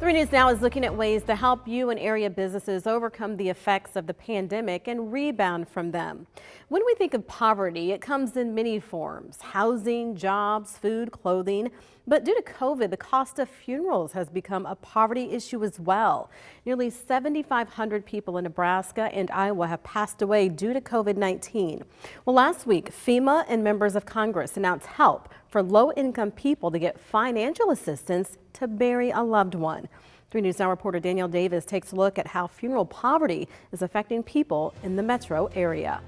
3 News Now is looking at ways to help you and area businesses overcome the effects of the pandemic and rebound from them. When we think of poverty, it comes in many forms: housing, jobs, food, clothing. But due to COVID, the cost of funerals has become a poverty issue as well. Nearly 7,500 people in Nebraska and Iowa have passed away due to COVID-19. Well, last week, FEMA and members of Congress announced help for low-income people to get financial assistance to bury a loved one. 3 News Now reporter Danielle Davis takes a look at how funeral poverty is affecting people in the metro area.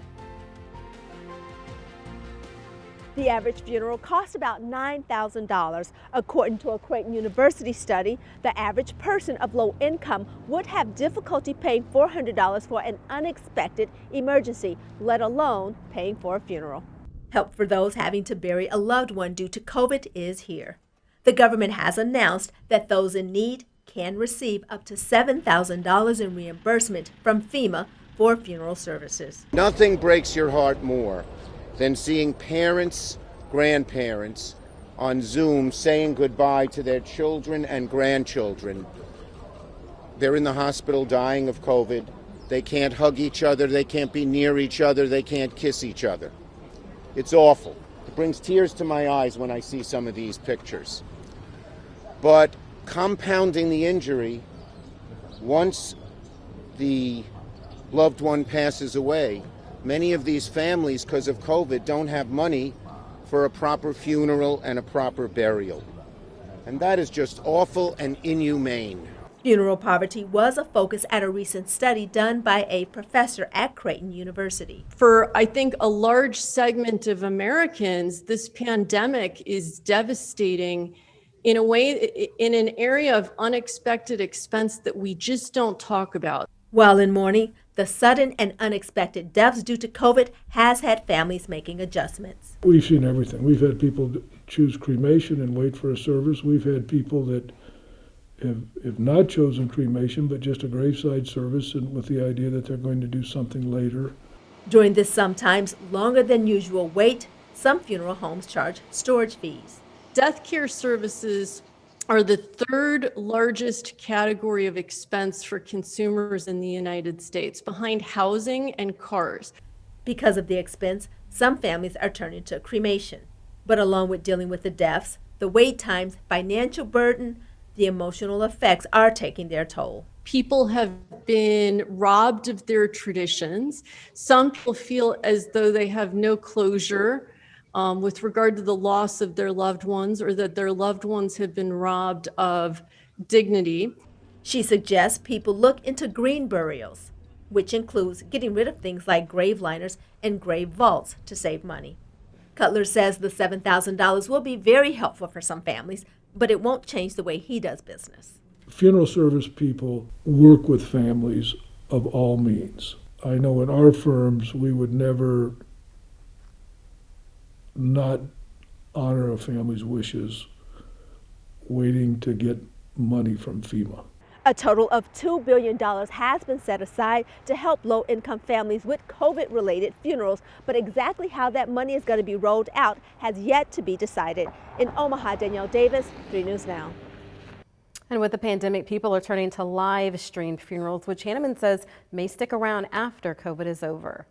The average funeral costs about $9,000. According to a Creighton University study, the average person of low income would have difficulty paying $400 for an unexpected emergency, let alone paying for a funeral. Help for those having to bury a loved one due to COVID is here. The government has announced that those in need can receive up to $7,000 in reimbursement from FEMA for funeral services. Nothing breaks your heart more than seeing parents, grandparents on Zoom saying goodbye to their children and grandchildren. They're in the hospital dying of COVID. They can't hug each other. They can't be near each other. They can't kiss each other. It's awful. It brings tears to my eyes when I see some of these pictures. But compounding the injury, once the loved one passes away, many of these families, because of COVID, don't have money for a proper funeral and a proper burial. And that is just awful and inhumane. Funeral poverty was a focus at a recent study done by a professor at Creighton University. For, I think, a large segment of Americans, this pandemic is devastating in a way, in an area of unexpected expense that we just don't talk about. While in mourning, the sudden and unexpected deaths due to COVID has had families making adjustments. We've seen everything. We've had people choose cremation and wait for a service. We've had people that have not chosen cremation, but just a graveside service, and with the idea that they're going to do something later. During this sometimes longer than usual wait, some funeral homes charge storage fees. Death care services are the third largest category of expense for consumers in the United States, behind housing and cars. Because of the expense, some families are turning to cremation. But along with dealing with the deaths, the wait times, financial burden, the emotional effects are taking their toll. People have been robbed of their traditions. Some people feel as though they have no closure with regard to the loss of their loved ones, or that their loved ones have been robbed of dignity. She suggests people look into green burials, which includes getting rid of things like grave liners and grave vaults to save money. Cutler says the $7,000 will be very helpful for some families, but it won't change the way he does business. Funeral service people work with families of all means. I know in our firms we would never not honor a family's wishes waiting to get money from FEMA. A total of $2 billion has been set aside to help low-income families with COVID-related funerals, but exactly how that money is going to be rolled out has yet to be decided. In Omaha, Danielle Davis, 3 News Now. And with the pandemic, people are turning to live-streamed funerals, which Hanneman says may stick around after COVID is over.